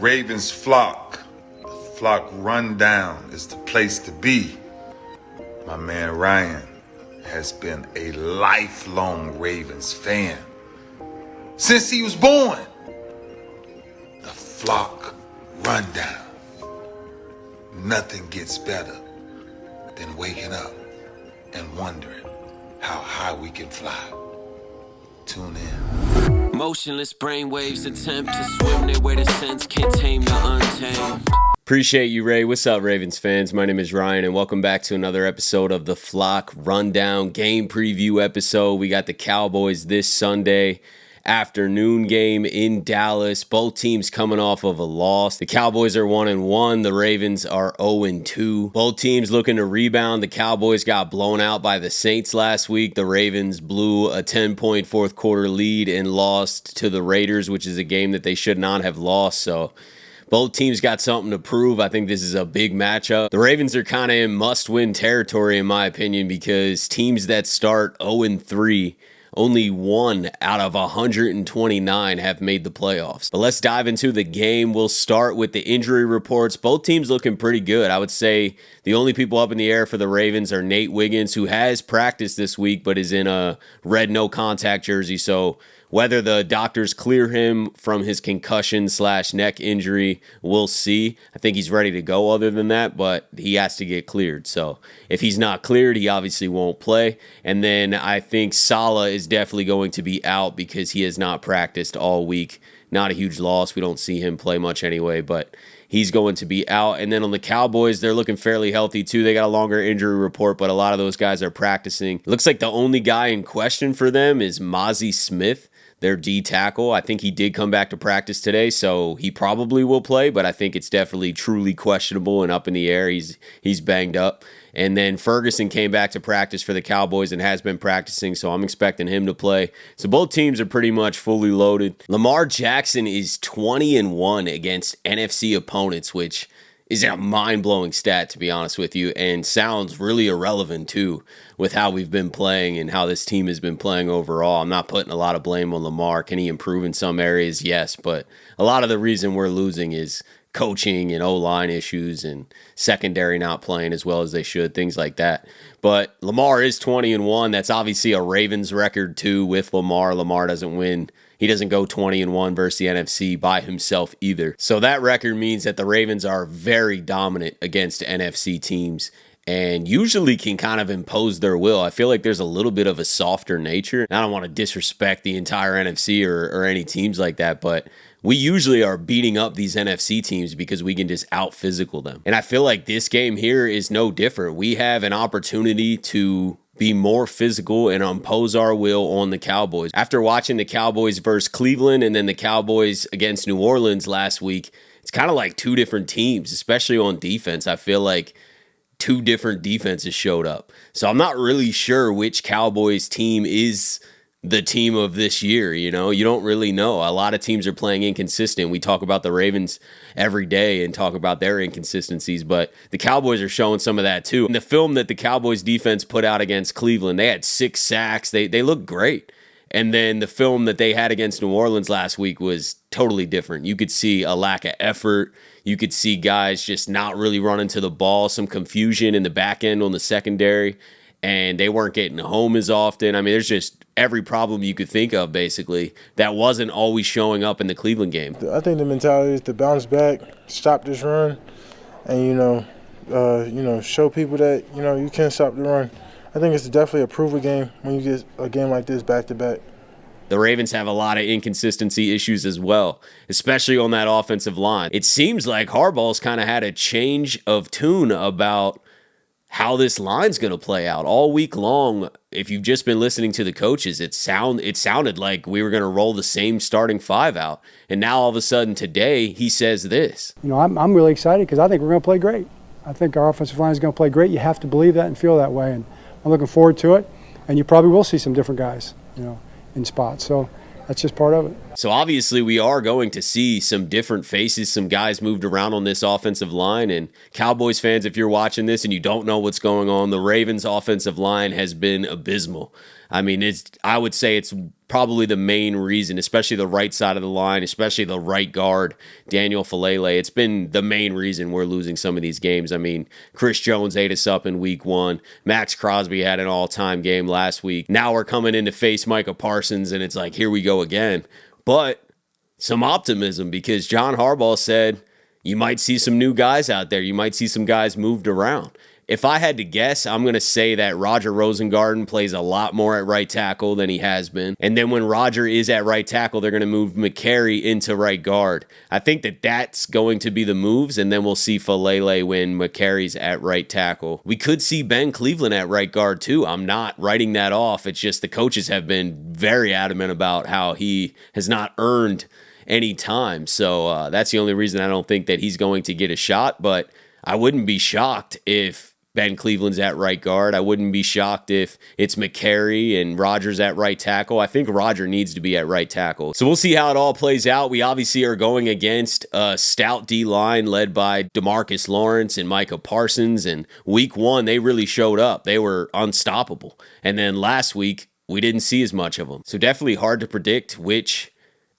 Ravens flock, the flock rundown is the place to be. My man Ryan has been a lifelong Ravens fan since he was born. The flock rundown. Nothing gets better than waking up and wondering how high we can fly. Tune in. Motionless brainwaves attempt to swim their way to sense, can't tame the untamed. Appreciate you, Ray. What's up, Ravens fans? My name is Ryan, and welcome back to another episode of the Flock Rundown game preview episode. We got the Cowboys this Sunday afternoon game in Dallas. Both teams coming off of a loss. The Cowboys are 1-1. The Ravens are 0-2. Both teams looking to rebound. The Cowboys got blown out by the Saints last week. The Ravens blew a 10-point fourth quarter lead and lost to the Raiders, which is a game that they should not have lost. So both teams got something to prove. I think this is a big matchup. The Ravens are kind of in must-win territory, in my opinion, because teams that start 0-3, only one out of 129 have made the playoffs. But let's dive into the game. We'll start with the injury reports. Both teams looking pretty good. I would say the only people up in the air for the Ravens are Nate Wiggins, who has practiced this week but is in a red no-contact jersey. So whether the doctors clear him from his concussion/neck injury, we'll see. I think he's ready to go other than that, but he has to get cleared. So if he's not cleared, he obviously won't play. And then I think Salah is definitely going to be out because he has not practiced all week. Not a huge loss. We don't see him play much anyway, but he's going to be out. And then on the Cowboys, they're looking fairly healthy too. They got a longer injury report, but a lot of those guys are practicing. Looks like the only guy in question for them is Mozzie Smith, their D tackle. I think he did come back to practice today, so he probably will play, but I think it's definitely truly questionable and up in the air. He's banged up. And then Ferguson came back to practice for the Cowboys and has been practicing, so I'm expecting him to play. So both teams are pretty much fully loaded. Lamar Jackson is 20-1 against NFC opponents, which is a mind-blowing stat, to be honest with you, and sounds really irrelevant, too, with how we've been playing and how this team has been playing overall. I'm not putting a lot of blame on Lamar. Can he improve in some areas? Yes, but a lot of the reason we're losing is coaching and O-line issues and secondary not playing as well as they should, things like that. But Lamar is 20-1. That's obviously a Ravens record, too, with Lamar. Lamar doesn't win. He doesn't go 20-1 versus the NFC by himself either. So that record means that the Ravens are very dominant against NFC teams and usually can kind of impose their will. I feel like there's a little bit of a softer nature. I don't want to disrespect the entire NFC or any teams like that, but we usually are beating up these NFC teams because we can just out-physical them. And I feel like this game here is no different. We have an opportunity to be more physical and impose our will on the Cowboys. After watching the Cowboys versus Cleveland and then the Cowboys against New Orleans last week, it's kind of like two different teams, especially on defense. I feel like two different defenses showed up. So I'm not really sure which Cowboys team is the team of this year. You know, you don't really know. A lot of teams are playing inconsistent. We talk about the Ravens every day and talk about their inconsistencies, but the Cowboys are showing some of that too. In the film that the Cowboys defense put out against Cleveland, they had 6 sacks. They looked great. And then the film that they had against New Orleans last week was totally different. You could see a lack of effort. You could see guys just not really running to the ball, some confusion in the back end on the secondary, and they weren't getting home as often. I mean, there's just every problem you could think of, basically, that wasn't always showing up in the Cleveland game. I think the mentality is to bounce back, stop this run, and, show people that, you can't stop the run. I think it's definitely a prove game when you get a game like this back-to-back. The Ravens have a lot of inconsistency issues as well, especially on that offensive line. It seems like Harbaugh's kind of had a change of tune about how this line's going to play out all week long. If you've just been listening to the coaches, it sounded like we were going to roll the same starting 5 out. And now all of a sudden today he says this. I'm really excited because I think we're going to play great. I think our offensive line is going to play great. You have to believe that and feel that way. And I'm looking forward to it. And you probably will see some different guys, in spots. So that's just part of it. So obviously we are going to see some different faces, some guys moved around on this offensive line. And Cowboys fans, if you're watching this and you don't know what's going on, the Ravens offensive line has been abysmal. I mean, I would say it's probably the main reason, especially the right side of the line, especially the right guard, Daniel Falele. It's been the main reason we're losing some of these games. I mean, Chris Jones ate us up in week 1. Max Crosby had an all-time game last week. Now we're coming in to face Micah Parsons, and it's like, here we go again. But some optimism, because John Harbaugh said you might see some new guys out there. You might see some guys moved around. If I had to guess, I'm going to say that Roger Rosengarten plays a lot more at right tackle than he has been. And then when Roger is at right tackle, they're going to move McCary into right guard. I think that that's going to be the moves, and then we'll see Falele when McCary's at right tackle. We could see Ben Cleveland at right guard too. I'm not writing that off. It's just the coaches have been very adamant about how he has not earned any time. So that's the only reason I don't think that he's going to get a shot. But I wouldn't be shocked if Ben Cleveland's at right guard. I wouldn't be shocked if it's McCary and Rodgers at right tackle. I think Roger needs to be at right tackle. So we'll see how it all plays out. We obviously are going against a stout D-line led by DeMarcus Lawrence and Micah Parsons. And week 1, they really showed up. They were unstoppable. And then last week, we didn't see as much of them. So definitely hard to predict which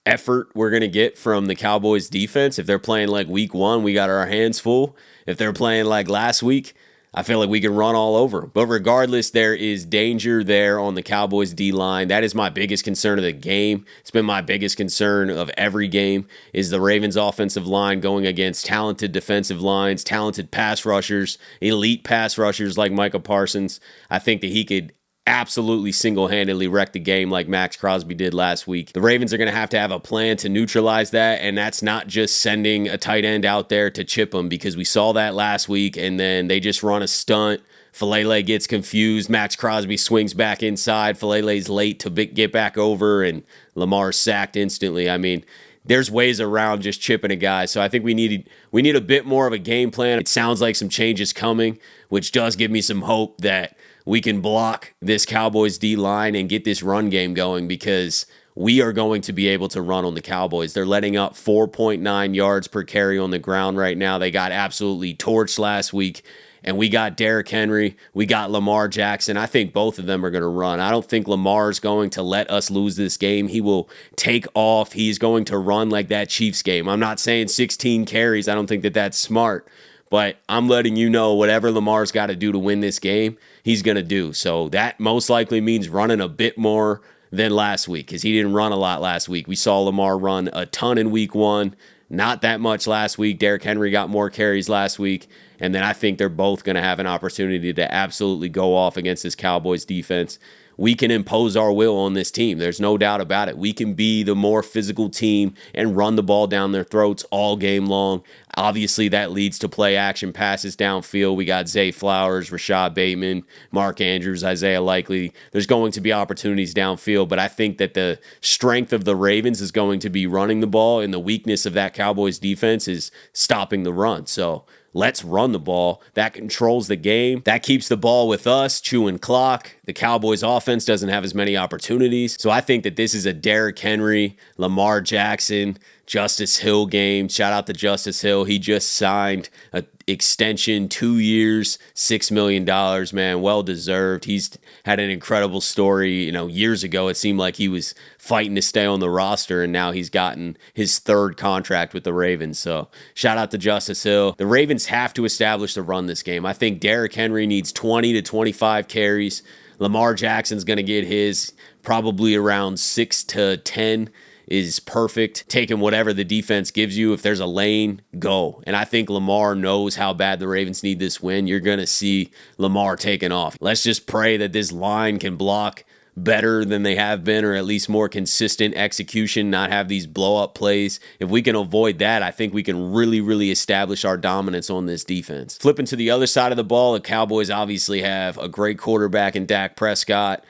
effort we're going to get from the Cowboys defense. If they're playing like week 1, we got our hands full. If they're playing like last week, I feel like we can run all over. But regardless, there is danger there on the Cowboys D-line. That is my biggest concern of the game. It's been my biggest concern of every game, is the Ravens offensive line going against talented defensive lines, talented pass rushers, elite pass rushers like Micah Parsons. I think that he could absolutely single-handedly wreck the game like Max Crosby did last week. The Ravens are going to have a plan to neutralize that, and that's not just sending a tight end out there to chip them, because we saw that last week, and then they just run a stunt. Falele gets confused. Max Crosby swings back inside. Falele's late to get back over, and Lamar's sacked instantly. I mean, there's ways around just chipping a guy. So I think we need a bit more of a game plan. It sounds like some changes coming, which does give me some hope that we can block this Cowboys D-line and get this run game going, because we are going to be able to run on the Cowboys. They're letting up 4.9 yards per carry on the ground right now. They got absolutely torched last week, and we got Derrick Henry. We got Lamar Jackson. I think both of them are going to run. I don't think Lamar's going to let us lose this game. He will take off. He's going to run like that Chiefs game. I'm not saying 16 carries. I don't think that that's smart. But I'm letting you know whatever Lamar's got to do to win this game, he's going to do. So that most likely means running a bit more than last week, because he didn't run a lot last week. We saw Lamar run a ton in week 1, not that much last week. Derrick Henry got more carries last week. And then I think they're both going to have an opportunity to absolutely go off against this Cowboys defense. We can impose our will on this team. There's no doubt about it. We can be the more physical team and run the ball down their throats all game long. Obviously, that leads to play action passes downfield. We got Zay Flowers, Rashad Bateman, Mark Andrews, Isaiah Likely. There's going to be opportunities downfield, but I think that the strength of the Ravens is going to be running the ball, and the weakness of that Cowboys defense is stopping the run. So let's run the ball. That controls the game. That keeps the ball with us, chewing clock. The Cowboys offense doesn't have as many opportunities. So I think that this is a Derrick Henry, Lamar Jackson, Justice Hill game. Shout out to Justice Hill. He just signed an extension, 2 years, $6 million, man. Well deserved. He's had an incredible story. Years ago, it seemed like he was fighting to stay on the roster, and now he's gotten his 3rd contract with the Ravens. So shout out to Justice Hill. The Ravens have to establish the run this game. I think Derrick Henry needs 20 to 25 carries. Lamar Jackson's going to get his probably around 6 to 10 is perfect. Taking whatever the defense gives you. If there's a lane, go. And I think Lamar knows how bad the Ravens need this win. You're going to see Lamar taking off. Let's just pray that this line can block better than they have been, or at least more consistent execution, not have these blow-up plays. If we can avoid that, I think we can really, really establish our dominance on this defense. Flipping to the other side of the ball, the Cowboys obviously have a great quarterback in Dak Prescott.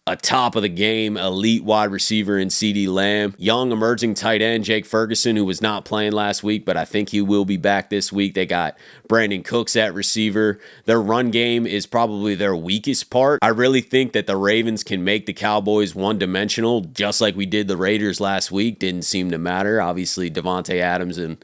a top of the game, elite wide receiver in CeeDee Lamb, young emerging tight end Jake Ferguson, who was not playing last week, but I think he will be back this week. They got Brandon Cooks at receiver. Their run game is probably their weakest part. I really think that the Ravens can make the Cowboys one-dimensional, just like we did the Raiders last week. Didn't seem to matter. Obviously, Devontae Adams and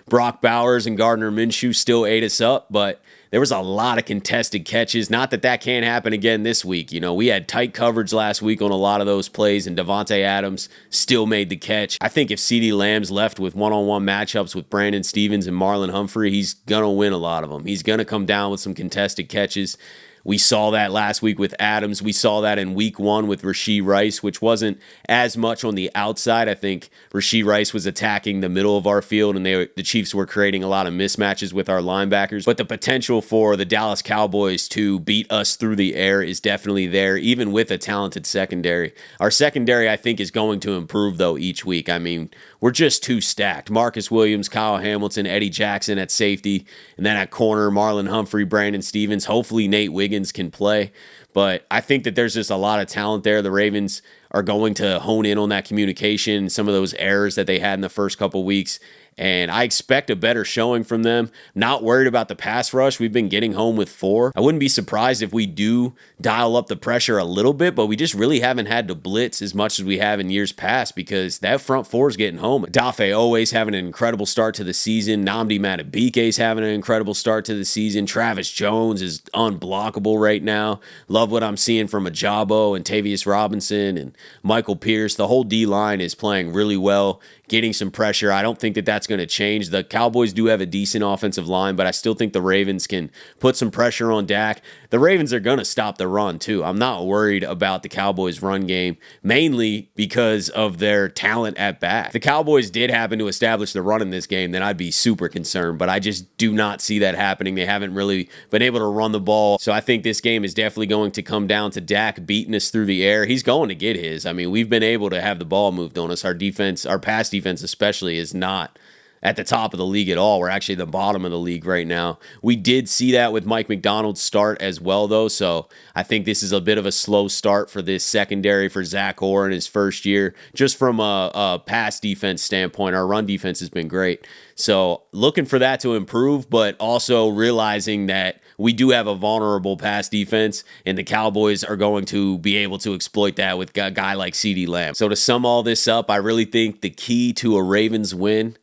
Brock Bowers and Gardner Minshew still ate us up, but there was a lot of contested catches. Not that that can't happen again this week. You know, we had tight coverage last week on a lot of those plays, and Devontae Adams still made the catch. I think if CeeDee Lamb's left with one-on-one matchups with Brandon Stevens and Marlon Humphrey, he's going to win a lot of them. He's going to come down with some contested catches. We saw that last week with Adams. We saw that in week 1 with Rashee Rice, which wasn't as much on the outside. I think Rashee Rice was attacking the middle of our field, and the Chiefs were creating a lot of mismatches with our linebackers. But the potential for the Dallas Cowboys to beat us through the air is definitely there, even with a talented secondary. Our secondary, I think, is going to improve, though, each week. I mean, we're just too stacked. Marcus Williams, Kyle Hamilton, Eddie Jackson at safety, and then at corner, Marlon Humphrey, Brandon Stevens. Hopefully Nate Wiggins can play, but I think that there's just a lot of talent there. The Ravens are going to hone in on that communication, some of those errors that they had in the first couple weeks, and I expect a better showing from them. Not worried about the pass rush. We've been getting home with 4. I wouldn't be surprised if we do dial up the pressure a little bit, but we just really haven't had to blitz as much as we have in years past because that front 4 is getting home. Dafe always having an incredible start to the season. Nnamdi Madubuike's having an incredible start to the season. Travis Jones is unblockable right now. Love what I'm seeing from Ajabo and Tavius Robinson and Michael Pierce. The whole D-line is playing really well, getting some pressure. I don't think that that's going to change. The Cowboys do have a decent offensive line, but I still think the Ravens can put some pressure on Dak. The Ravens are going to stop the run, too. I'm not worried about the Cowboys' run game, mainly because of their talent at back. If the Cowboys did happen to establish the run in this game, then I'd be super concerned, but I just do not see that happening. They haven't really been able to run the ball, so I think this game is definitely going to come down to Dak beating us through the air. He's going to get his. I mean, we've been able to have the ball moved on us. Our defense, our pass defense especially, is not at the top of the league at all. We're actually the bottom of the league right now. We did see that with Mike McDonald's start as well, though, so I think this is a bit of a slow start for this secondary for Zach Orr in his first year. Just from a pass defense standpoint, our run defense has been great. So looking for that to improve, but also realizing that we do have a vulnerable pass defense, and the Cowboys are going to be able to exploit that with a guy like CeeDee Lamb. So to sum all this up, I really think the key to a Ravens win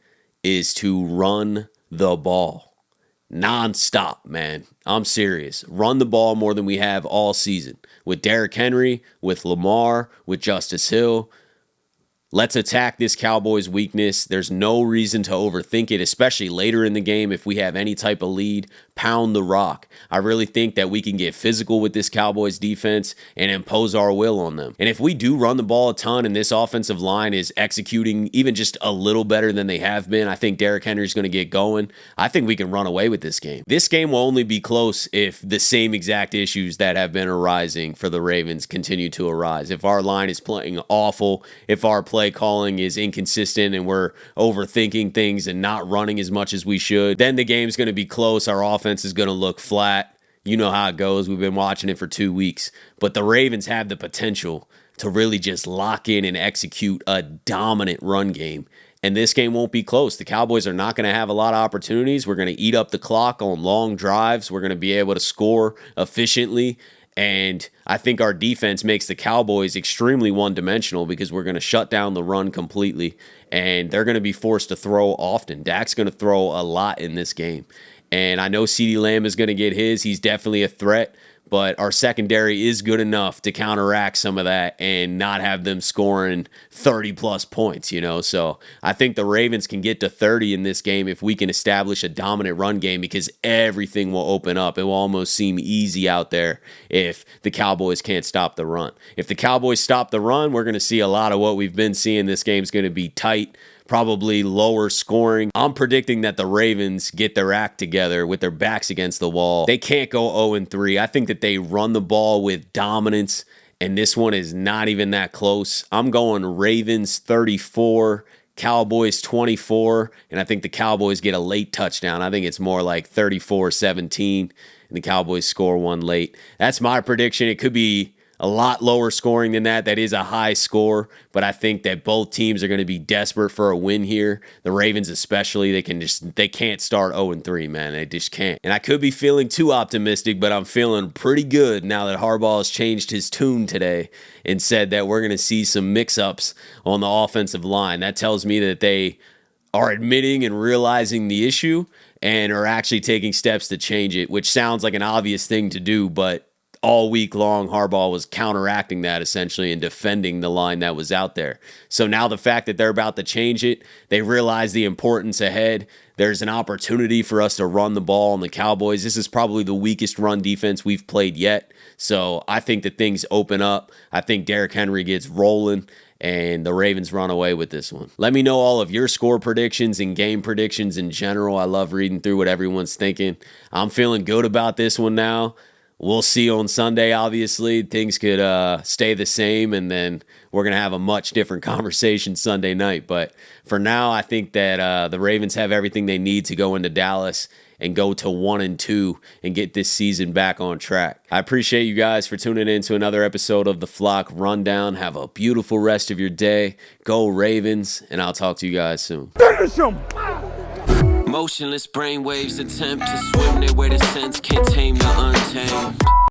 is to run the ball nonstop, man. I'm serious. Run the ball more than we have all season. With Derrick Henry, with Lamar, with Justice Hill. Let's attack this Cowboys weakness. There's no reason to overthink it, especially later in the game if we have any type of lead. Pound the rock. I really think that we can get physical with this Cowboys defense and impose our will on them. And if we do run the ball a ton and this offensive line is executing even just a little better than they have been, I think Derrick Henry's going to get going. I think we can run away with this game. This game will only be close if the same exact issues that have been arising for the Ravens continue to arise. If our line is playing awful, if our play calling is inconsistent and we're overthinking things and not running as much as we should, then the game's going to be close. Our offense is going to look flat. You know how it goes. We've been watching it for 2 weeks. But the Ravens have the potential to really just lock in and execute a dominant run game. And this game won't be close. The Cowboys are not going to have a lot of opportunities. We're going to eat up the clock on long drives. We're going to be able to score efficiently. And I think our defense makes the Cowboys extremely one-dimensional because we're going to shut down the run completely. And they're going to be forced to throw often. Dak's going to throw a lot in this game. And I know CeeDee Lamb is going to get his. He's definitely a threat. But our secondary is good enough to counteract some of that and not have them scoring 30-plus points, you know. So I think the Ravens can get to 30 in this game if we can establish a dominant run game because everything will open up. It will almost seem easy out there if the Cowboys can't stop the run. If the Cowboys stop the run, we're going to see a lot of what we've been seeing. This game's going to be tight, probably lower scoring. I'm predicting that the Ravens get their act together with their backs against the wall. They can't go 0-3. I think that they run the ball with dominance, and this one is not even that close. I'm going Ravens 34, Cowboys 24, and I think the Cowboys get a late touchdown. I think it's more like 34-17, and the Cowboys score one late. That's my prediction. It could be a lot lower scoring than that. That is a high score, but I think that both teams are going to be desperate for a win here. The Ravens especially, they can't start 0-3, man. They just can't. And I could be feeling too optimistic, but I'm feeling pretty good now that Harbaugh has changed his tune today and said that we're going to see some mix-ups on the offensive line. That tells me that they are admitting and realizing the issue and are actually taking steps to change it, which sounds like an obvious thing to do, but all week long, Harbaugh was counteracting that essentially and defending the line that was out there. So now the fact that they're about to change it, they realize the importance ahead. There's an opportunity for us to run the ball on the Cowboys. This is probably the weakest run defense we've played yet. So I think that things open up. I think Derrick Henry gets rolling, and the Ravens run away with this one. Let me know all of your score predictions and game predictions in general. I love reading through what everyone's thinking. I'm feeling good about this one now. We'll see on Sunday, obviously. Things could stay the same, and then we're going to have a much different conversation Sunday night. But for now, I think that the Ravens have everything they need to go into Dallas and go to 1-2 and get this season back on track. I appreciate you guys for tuning in to another episode of the Flock Rundown. Have a beautiful rest of your day. Go Ravens, and I'll talk to you guys soon. Finish him! Motionless brainwaves attempt to swim their way to sense, can't tame the untamed.